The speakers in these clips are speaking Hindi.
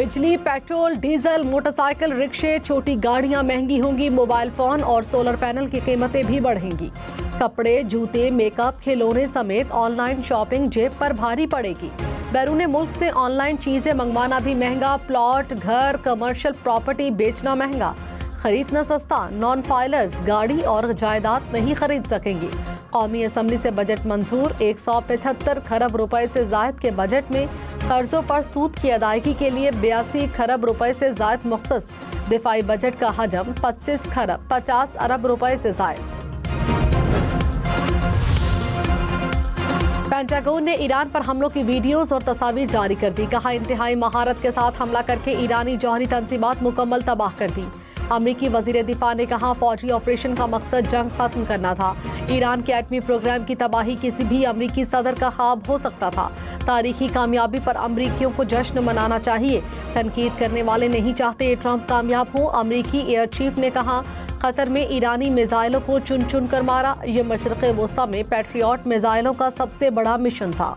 बिजली, पेट्रोल, डीजल, मोटरसाइकिल, रिक्शे, छोटी गाड़ियां महंगी होंगी। मोबाइल फोन और सोलर पैनल की कीमतें भी बढ़ेंगी। कपड़े, जूते, मेकअप, खिलौने समेत ऑनलाइन शॉपिंग जेब पर भारी पड़ेगी। बैरून मुल्क से ऑनलाइन चीजें मंगवाना भी महंगा। प्लॉट, घर, कमर्शियल प्रॉपर्टी बेचना महंगा। खरीदना सस्ता। नॉन फाइलर्स गाड़ी और जायदाद नहीं खरीद सकेंगे। कौमी असम्बली से बजट मंजूर। 175 खरब रुपए से जायद के बजट में कर्जों पर सूद की अदायगी के लिए 82 खरब रुपए से जायद मुख्तस। दिफाई बजट का हजम 50 अरब रुपए से जायद। पेंटागन ने ईरान पर हमलों की वीडियोस और तस्वीर जारी कर दी। कहा, इंतहाई महारत के साथ हमला करके ईरानी जौहरी तंजीमात मुकम्मल तबाह कर दी। अमरीकी वजीर दिफा ने कहा, फौजी ऑपरेशन का मकसद जंग खत्म करना था। ईरान के एटमी प्रोग्राम की तबाही किसी भी अमरीकी सदर का ख्वाब हो सकता था। तारीखी कामयाबी पर अमरीकियों को जश्न मनाना चाहिए। तनकीद करने वाले नहीं चाहते ट्रंप कामयाब हो। अमरीकी एयर चीफ ने कहा, कतर में ईरानी मिसाइलों को चुन चुन कर मारा। ये मशरिक़ वस्ता में पैट्रियट मिसाइलों का सबसे बड़ा मिशन था।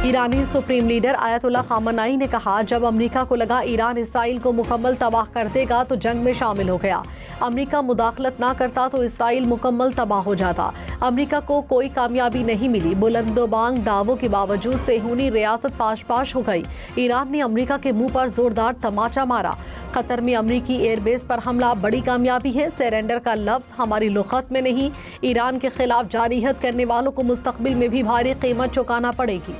ईरानी सुप्रीम लीडर आयतुल्लाह खामनाई ने कहा, जब अमेरिका को लगा ईरान इसराइल को मुकम्मल तबाह कर देगा तो जंग में शामिल हो गया। अमेरिका मुदाखलत ना करता तो इसराइल मुकम्मल तबाह हो जाता। अमेरिका को कोई कामयाबी नहीं मिली। बुलंदोबांग दावों के बावजूद सेहूनी रियासत पाश पाश हो गई। ईरान ने अमेरिका के मुंह पर जोरदार तमाचा मारा। कतर में अमेरिकी एयरबेस पर हमला बड़ी कामयाबी है। सरेंडर का लफ्ज हमारी लुगत में नहीं। ईरान के खिलाफ जारिहत करने वालों को मुस्तकबिल में भी भारी कीमत चुकाना पड़ेगी।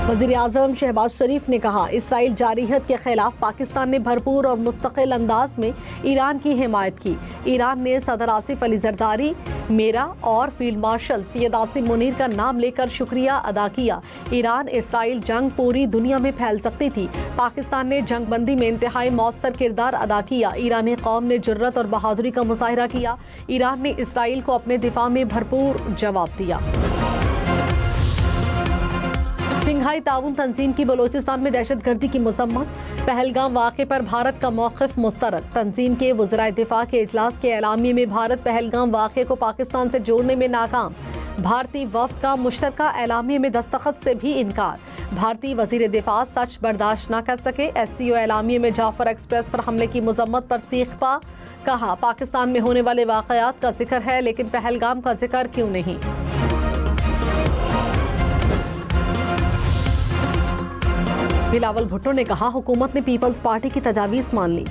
वज़ीर-ए-आज़म शहबाज शरीफ ने कहा, इसराइल जारिहत के खिलाफ पाकिस्तान ने भरपूर और मुस्तकिल अंदाज में ईरान की हिमायत की। ईरान ने सदर आसिफ अली जरदारी, मेरा और फील्ड मार्शल सैयद आसिम मुनीर का नाम लेकर शुक्रिया अदा किया। ईरान इसराइल जंग पूरी दुनिया में फैल सकती थी। पाकिस्तान ने जंगबंदी में इंतहाई मौसर किरदार अदा किया। ईरानी कौम ने जुर्रत और बहादुरी का मुजाहिरा किया। ईरान ने इसराइल को अपने दिफा में भरपूर जवाब दिया। शंघाई ताउन तंजीम की बलोचिस्तान में दहशतगर्दी की मजम्मत। पहलगाम वाक़े पर भारत का मौक़िफ़ मुस्तरद। तंजीम के वज़राए दिफा के इजलास के एलामिये में भारत पहलगाम वाक़े को पाकिस्तान से जोड़ने में नाकाम। भारतीय वफ़द का मुश्तरका एलामिये में दस्तखत से भी इनकार। भारतीय वज़ीर दिफा सच बर्दाश्त न कर सके। SCO एलामिये में जाफर एक्सप्रेस पर हमले की मजम्मत पर सीख पा। कहा, पाकिस्तान में होने वाले वाक़यात का जिक्र है लेकिन पहलगाम का जिक्र क्यों नहीं। बिलावल भुट्टो ने कहा, हुकूमत ने पीपल्स पार्टी की तजावीज़ मान ली।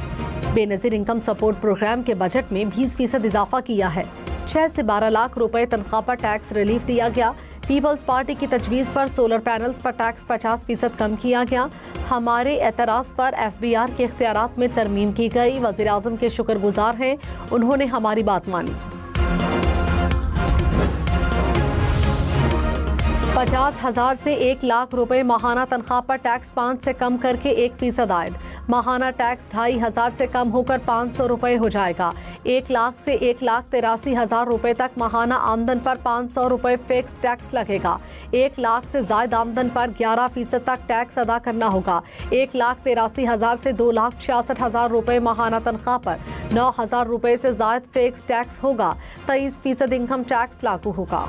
बेनज़ीर इनकम सपोर्ट प्रोग्राम के बजट में 20% इजाफा किया है। 6 से 12 लाख रुपए तनख्वाह पर टैक्स रिलीफ दिया गया। पीपल्स पार्टी की तजवीज़ पर सोलर पैनल्स पर टैक्स 50% कम किया गया। हमारे एतराज़ पर FBR के इख्तियारात में तरमीम की गई। वज़ीर आज़म के शुक्रगुजार हैं, उन्होंने हमारी बात मानी। 50,000 से 1 लाख रुपए माहाना तनख्वाह पर टैक्स 5 से कम करके 1% आयद। माहाना टैक्स 2,500 से कम होकर 500 रुपए हो जाएगा। 1 लाख से 1,83,000 रुपए तक माहाना आमदन पर 500 रुपए फिक्स टैक्स लगेगा। 1 लाख से ज्यादा आमदन पर 11% तक टैक्स अदा करना होगा। 1,83,000 से 2,66,000 रुपए माहाना तनख्वाह पर 9,000 रुपए से ज्यादा फिक्स टैक्स होगा। 23% इनकम टैक्स लागू होगा।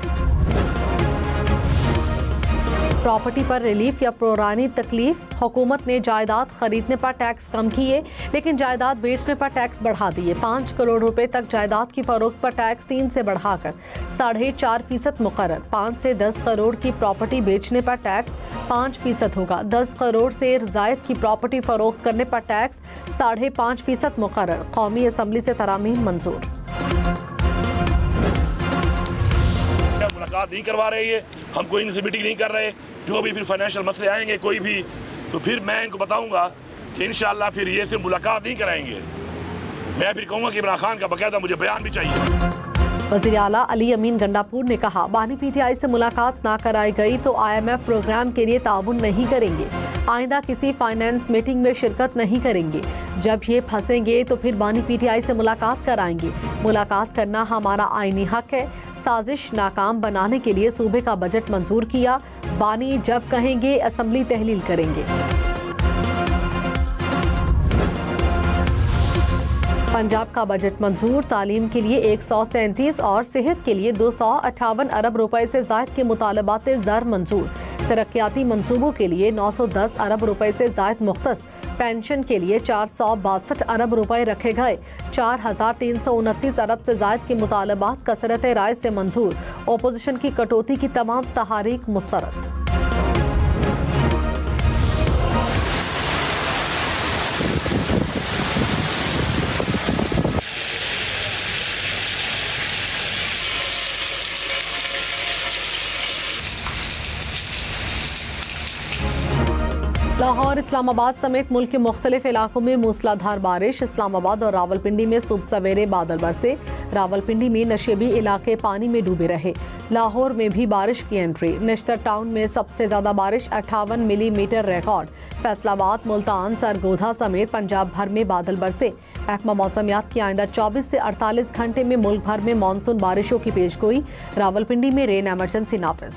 प्रॉपर्टी पर रिलीफ या पुरानी तकलीफ। हुकूमत ने जायदाद खरीदने पर टैक्स कम किए लेकिन जायदाद बेचने पर टैक्स बढ़ा दिए। 5 करोड़ रुपए तक जायदाद की फरोख्त पर टैक्स 3 से बढ़ाकर 4.5% मुकर्रर। 5 से 10 करोड़ की प्रॉपर्टी बेचने पर टैक्स 5% होगा। 10 करोड़ से जायद की प्रॉपर्टी फरोख्त करने पर टैक्स 5.5% मुकर्रर। कौमी असम्बली से तरामीम मंजूर। मुलाकात नहीं करवा रहे हैं, हम कोई इनसे मीटिंग नहीं कर रहे। जो भी फिर फाइनेंशियल मसले आएंगे कोई भी, तो फिर मैं इनको बताऊंगा कि इंशाअल्लाह फिर ये सिर्फ मुलाकात नहीं कराएंगे। मैं फिर कहूँगा कि इमरान खान का बाकायदा मुझे बयान भी चाहिए। वज़ीर आला अली अमीन गंडापुर ने कहा, बानी PTI से मुलाकात ना कराई गई तो IMF प्रोग्राम के लिए ताउन नहीं करेंगे। आइंदा किसी फाइनेंस मीटिंग में शिरकत नहीं करेंगे। जब ये फंसेंगे तो फिर बानी PTI से मुलाकात कराएंगे। मुलाकात करना हमारा आईनी हक है। साजिश नाकाम बनाने के लिए सूबे का बजट मंजूर किया। बानी जब कहेंगे असम्बली तहलील करेंगे। पंजाब का बजट मंजूर, तालीम के लिए 137 और सेहत के लिए 258 अरब रुपए से ज़ायद के मुतालबात ज़र मंजूर। तरक्याती मंसूबों के लिए 910 अरब रुपए से ज़ायद मुख्तस। पेंशन के लिए 462 अरब रुपए रखे गए। 4329 अरब से ज़ायद के मुतालबात कसरत राय से मंजूर। ओपोजिशन की कटौती की तमाम तहारीक मुस्तरद। लाहौर, इस्लामाबाद समेत मुल्क के मुख्तलिफ इलाकों में मूसलाधार बारिश। इस्लामाबाद और रावलपिंडी में सुबह सवेरे बादल बरसे। रावलपिंडी में नशेबी इलाके पानी में डूबे रहे। लाहौर में भी बारिश की एंट्री। नश्तर टाउन में सबसे ज्यादा बारिश 58 मिलीमीटर रिकॉर्ड। फैसलाबाद, मुल्तान, सरगोधा समेत पंजाब भर में बादल बरसे। महकमा मौसमियात की आइंदा 24 से 48 घंटे में मुल्क भर में मानसून बारिशों की पेशगोई। रावलपिंडी में रेन एमरजेंसी नाफिज।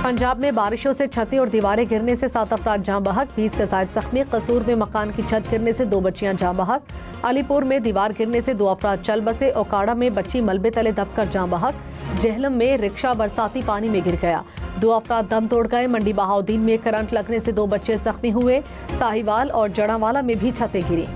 पंजाब में बारिशों से छतें और दीवारें गिरने से 7 अफराद जाँ बहक, 20 से ज़ायद जख्मी। कसूर में मकान की छत गिरने से 2 बच्चियां जाँ बहक। अलीपुर में दीवार गिरने से 2 अफराद चल बसे। ओकाड़ा में बच्ची मलबे तले दबकर जाँ बहक। जेहलम में रिक्शा बरसाती पानी में गिर गया, 2 अफराद दम तोड़ गए। मंडी बहाउद्दीन में करंट लगने से 2 बच्चे जख्मी हुए। साहिवाल और जड़ावाला में भी छतें गिरी।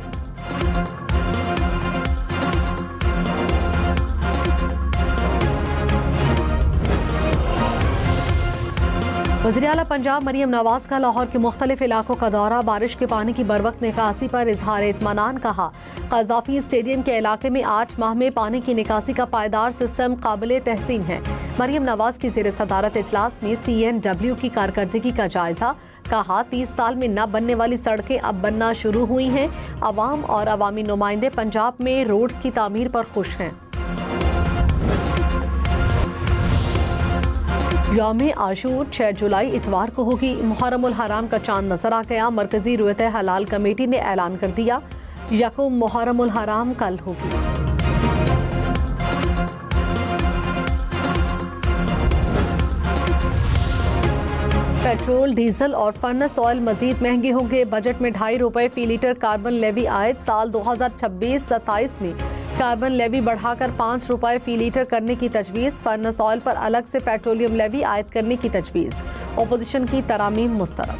वज़ीर आला पंजाब मरियम नवाज का लाहौर के मुख्तलिफ इलाकों का दौरा। बारिश के पानी की बरवक्त निकासी पर इजहार इत्मीनान कहा। क़ज़ाफ़ी स्टेडियम के इलाके में 8 माह में पानी की निकासी का पायदार सिस्टम काबिल तहसीन है। मरियम नवाज की ज़ेर सदारत इजलास में CNW की कारकर्दगी का जायजा। कहा 30 साल में न बनने वाली सड़कें अब बनना शुरू हुई हैं। अवाम और अवामी नुमाइंदे पंजाब में रोड्स की तामीर पर खुश हैं। यौम आशूर 6 जुलाई इतवार को होगी। मुहर्रमुल हराम का चांद नजर आ गया। मरकजी रुयत हलाल कमेटी ने ऐलान कर दिया, यकम मुहर्रमुल हराम कल होगी। पेट्रोल, डीजल और फर्नेस ऑयल मजीद महंगे होंगे। बजट में 2.5 रुपए फी लीटर कार्बन लेवी आयद। साल 2026-27 में कार्बन लेवी बढ़ाकर 5 रुपए फी लीटर करने की तजवीज़। फर्नेस ऑयल पर अलग से पेट्रोलियम लेवी आयद करने की तजवीज़। ओपोजिशन की तरामीम मुस्तरद।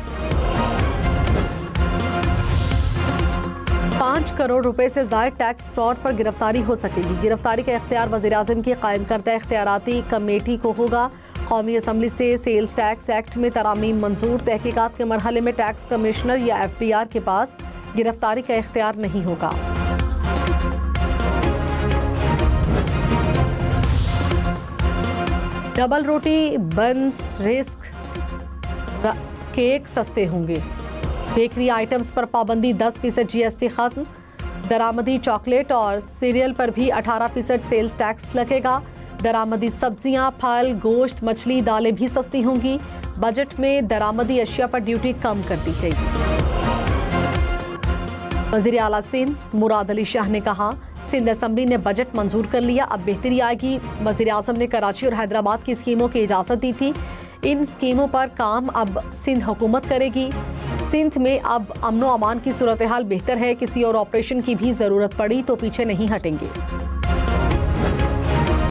5 करोड़ रुपए से ज़ायद टैक्स फ्रॉड पर गिरफ्तारी हो सकेगी। गिरफ्तारी का इख्तियार वज़ीर-ए-आज़म की कायम करदा इख्तियाराती कमेटी को होगा। कौमी असम्बली से सेल्स टैक्स एक्ट में तरामीम मंजूर। तहकीकात के मरहले में टैक्स कमिश्नर या FBR के पास गिरफ्तारी का इख्तियार नहीं होगा। डबल रोटी, बन्स, रिस्क, केक सस्ते होंगे। बेकरी आइटम्स पर पाबंदी, 10% GST खत्म। दरामदी चॉकलेट और सीरियल पर भी 18% सेल्स टैक्स लगेगा। दरामदी सब्जियां, फल, गोश्त, मछली, दालें भी सस्ती होंगी। बजट में दरामदी अशिया पर ड्यूटी कम कर दी गई। वज़ीर आला सिंध मुराद अली शाह ने कहा, सिंध असम्बली ने बजट मंजूर कर लिया, अब बेहतरी आएगी। वज़ीर आज़म ने कराची और हैदराबाद की स्कीमों की इजाज़त दी थी। इन स्कीमों पर काम अब सिंध हुकूमत करेगी। सिंध में अब अमनो अमान की सूरत हाल बेहतर है। किसी और ऑपरेशन की भी ज़रूरत पड़ी तो पीछे नहीं हटेंगे।